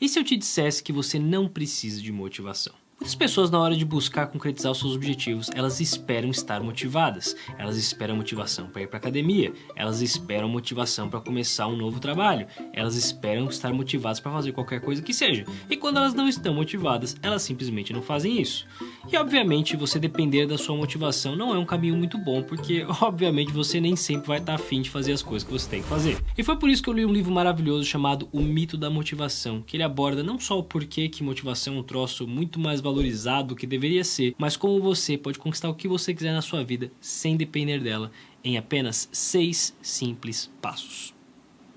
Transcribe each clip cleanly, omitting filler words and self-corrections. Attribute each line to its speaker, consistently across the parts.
Speaker 1: E se eu te dissesse que você não precisa de motivação? Muitas pessoas, na hora de buscar concretizar os seus objetivos, elas esperam estar motivadas. Elas esperam motivação para ir para academia. Elas esperam motivação para começar um novo trabalho. Elas esperam estar motivadas para fazer qualquer coisa que seja. E quando elas não estão motivadas, elas simplesmente não fazem isso. E obviamente, você depender da sua motivação não é um caminho muito bom, porque obviamente você nem sempre vai estar afim de fazer as coisas que você tem que fazer. E foi por isso que eu li um livro maravilhoso chamado O Mito da Motivação, que ele aborda não só o porquê que motivação é um troço muito mais valorizado do que deveria ser, mas como você pode conquistar o que você quiser na sua vida sem depender dela em apenas 6 simples passos.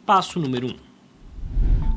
Speaker 1: Passo número 1.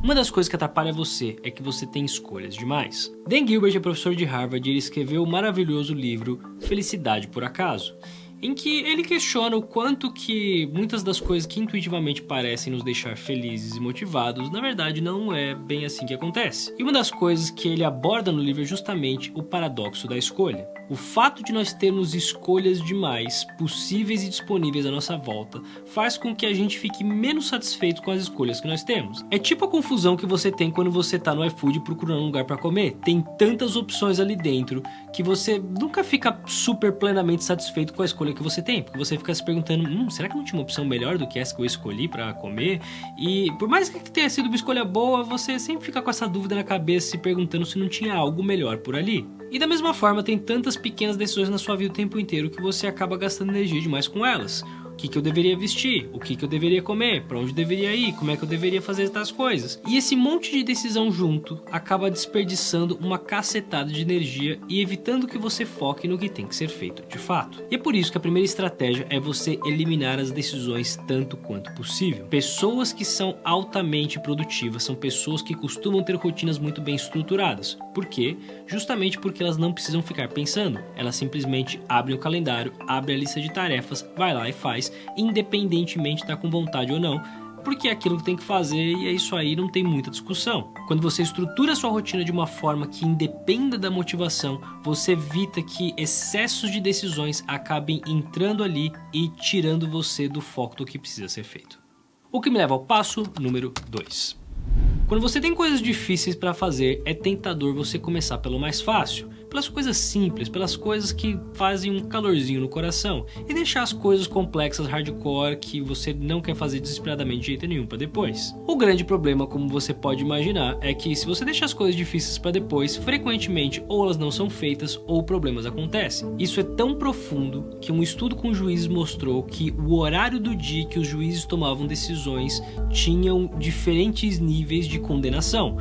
Speaker 1: Uma das coisas que atrapalha você é que você tem escolhas demais. Dan Gilbert é professor de Harvard e ele escreveu o maravilhoso livro Felicidade por Acaso, em que ele questiona o quanto que muitas das coisas que intuitivamente parecem nos deixar felizes e motivados, na verdade não é bem assim que acontece. E uma das coisas que ele aborda no livro é justamente o paradoxo da escolha. O fato de nós termos escolhas demais, possíveis e disponíveis à nossa volta, faz com que a gente fique menos satisfeito com as escolhas que nós temos. É tipo a confusão que você tem quando você está no iFood procurando um lugar para comer. Tem tantas opções ali dentro que você nunca fica super plenamente satisfeito com a escolha que você tem, porque você fica se perguntando, será que não tinha uma opção melhor do que essa que eu escolhi para comer? E por mais que tenha sido uma escolha boa, você sempre fica com essa dúvida na cabeça, se perguntando se não tinha algo melhor por ali. E da mesma forma, tem tantas pequenas decisões na sua vida o tempo inteiro que você acaba gastando energia demais com elas. O que eu deveria vestir? O que eu deveria comer? Para onde eu deveria ir? Como é que eu deveria fazer essas coisas? E esse monte de decisão junto acaba desperdiçando uma cacetada de energia e evitando que você foque no que tem que ser feito de fato. E é por isso que a primeira estratégia é você eliminar as decisões tanto quanto possível. Pessoas que são altamente produtivas são pessoas que costumam ter rotinas muito bem estruturadas. Por quê? Justamente porque elas não precisam ficar pensando. Elas simplesmente abrem o calendário, abrem a lista de tarefas, vai lá e faz, independentemente de estar com vontade ou não, porque é aquilo que tem que fazer e é isso aí, não tem muita discussão. Quando você estrutura a sua rotina de uma forma que independa da motivação, você evita que excessos de decisões acabem entrando ali e tirando você do foco do que precisa ser feito. O que me leva ao passo número 2. Quando você tem coisas difíceis para fazer, é tentador você começar pelo mais fácil, pelas coisas simples, pelas coisas que fazem um calorzinho no coração, e deixar as coisas complexas, hardcore, que você não quer fazer desesperadamente de jeito nenhum para depois. O grande problema, como você pode imaginar, é que se você deixar as coisas difíceis para depois, frequentemente ou elas não são feitas ou problemas acontecem. Isso é tão profundo que um estudo com juízes mostrou que o horário do dia que os juízes tomavam decisões tinham diferentes níveis de condenação.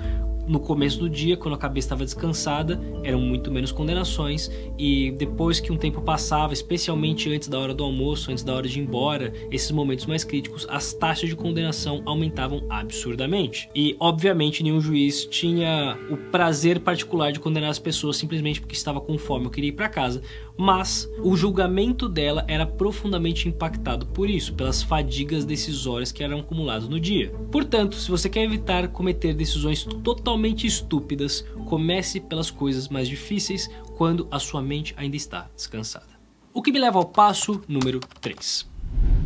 Speaker 1: No começo do dia, quando a cabeça estava descansada, eram muito menos condenações, e depois que um tempo passava, especialmente antes da hora do almoço, antes da hora de ir embora, esses momentos mais críticos, as taxas de condenação aumentavam absurdamente. E, obviamente, nenhum juiz tinha o prazer particular de condenar as pessoas simplesmente porque estava com fome ou queria ir para casa, mas o julgamento dela era profundamente impactado por isso, pelas fadigas decisórias que eram acumuladas no dia. Portanto, se você quer evitar cometer decisões totalmente estúpidas, comece pelas coisas mais difíceis quando a sua mente ainda está descansada. O que me leva ao passo número 3.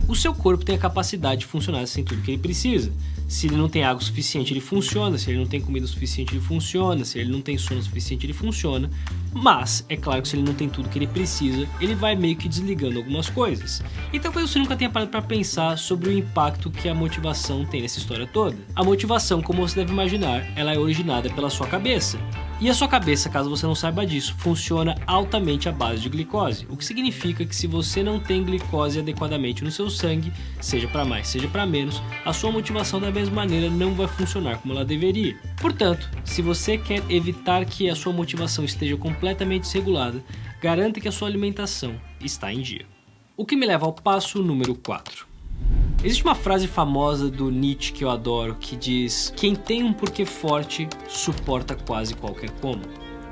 Speaker 1: O seu corpo tem a capacidade de funcionar sem tudo que ele precisa. Se ele não tem água suficiente, ele funciona. Se ele não tem comida suficiente, ele funciona. Se ele não tem sono suficiente, ele funciona. Mas, é claro que se ele não tem tudo que ele precisa, ele vai meio que desligando algumas coisas. E talvez você nunca tenha parado para pensar sobre o impacto que a motivação tem nessa história toda. A motivação, como você deve imaginar, ela é originada pela sua cabeça. E a sua cabeça, caso você não saiba disso, funciona altamente à base de glicose, o que significa que se você não tem glicose adequadamente no seu sangue, seja para mais, seja para menos, a sua motivação da mesma maneira não vai funcionar como ela deveria. Portanto, se você quer evitar que a sua motivação esteja completamente desregulada, garanta que a sua alimentação está em dia. O que me leva ao passo número 4. Existe uma frase famosa do Nietzsche que eu adoro, que diz: quem tem um porquê forte suporta quase qualquer como.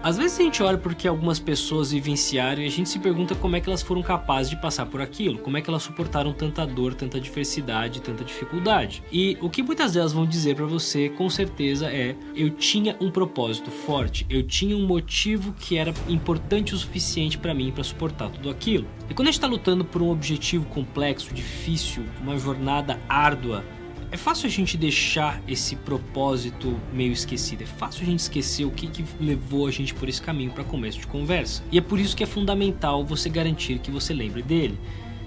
Speaker 1: Às vezes a gente olha porque algumas pessoas vivenciaram e a gente se pergunta como é que elas foram capazes de passar por aquilo, como é que elas suportaram tanta dor, tanta adversidade, tanta dificuldade. E o que muitas delas vão dizer pra você, com certeza, é: eu tinha um propósito forte, eu tinha um motivo que era importante o suficiente pra mim pra suportar tudo aquilo. E quando a gente tá lutando por um objetivo complexo, difícil, uma jornada árdua, É fácil a gente deixar esse propósito meio esquecido, é fácil a gente esquecer o que levou a gente por esse caminho para começo de conversa. E é por isso que é fundamental você garantir que você lembre dele.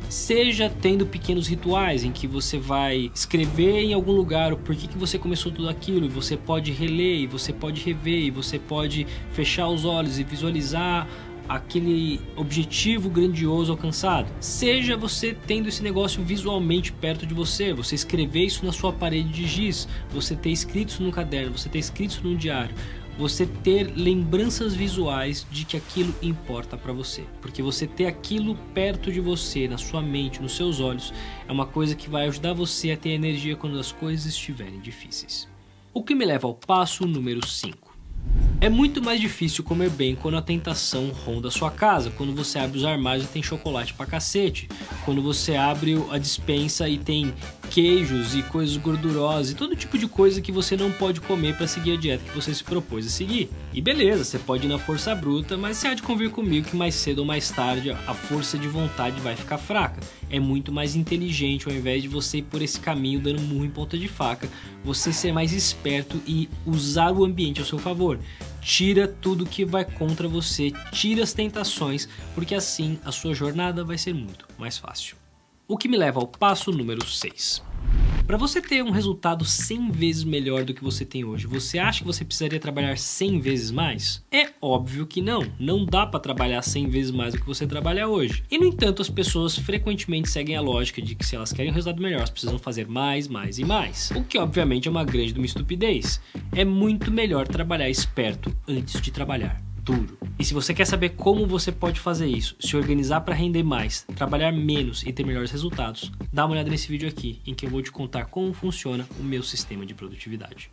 Speaker 1: Seja tendo pequenos rituais em que você vai escrever em algum lugar o porquê que você começou tudo aquilo, e você pode reler, e você pode rever, e você pode fechar os olhos e visualizar aquele objetivo grandioso alcançado. Seja você tendo esse negócio visualmente perto de você, você escrever isso na sua parede de giz, você ter escrito isso no caderno, você ter escrito isso num diário, você ter lembranças visuais de que aquilo importa para você. Porque você ter aquilo perto de você, na sua mente, nos seus olhos, é uma coisa que vai ajudar você a ter energia quando as coisas estiverem difíceis. O que me leva ao passo número 5. É muito mais difícil comer bem quando a tentação ronda a sua casa, quando você abre os armários e tem chocolate pra cacete, quando você abre a despensa e tem queijos e coisas gordurosas e todo tipo de coisa que você não pode comer para seguir a dieta que você se propôs a seguir. E beleza, você pode ir na força bruta, mas você há de convir comigo que mais cedo ou mais tarde a força de vontade vai ficar fraca. É muito mais inteligente, ao invés de você ir por esse caminho dando murro em ponta de faca, você ser mais esperto e usar o ambiente ao seu favor. Tira tudo que vai contra você, tira as tentações, porque assim a sua jornada vai ser muito mais fácil. O que me leva ao passo número 6. Para você ter um resultado 100 vezes melhor do que você tem hoje, você acha que você precisaria trabalhar 100 vezes mais? É óbvio que não. Não dá para trabalhar 100 vezes mais do que você trabalha hoje. E no entanto, as pessoas frequentemente seguem a lógica de que se elas querem um resultado melhor, elas precisam fazer mais, mais e mais. O que obviamente é uma grande de uma estupidez. É muito melhor trabalhar esperto antes de trabalhar duro. E se você quer saber como você pode fazer isso, se organizar para render mais, trabalhar menos e ter melhores resultados, dá uma olhada nesse vídeo aqui, em que eu vou te contar como funciona o meu sistema de produtividade.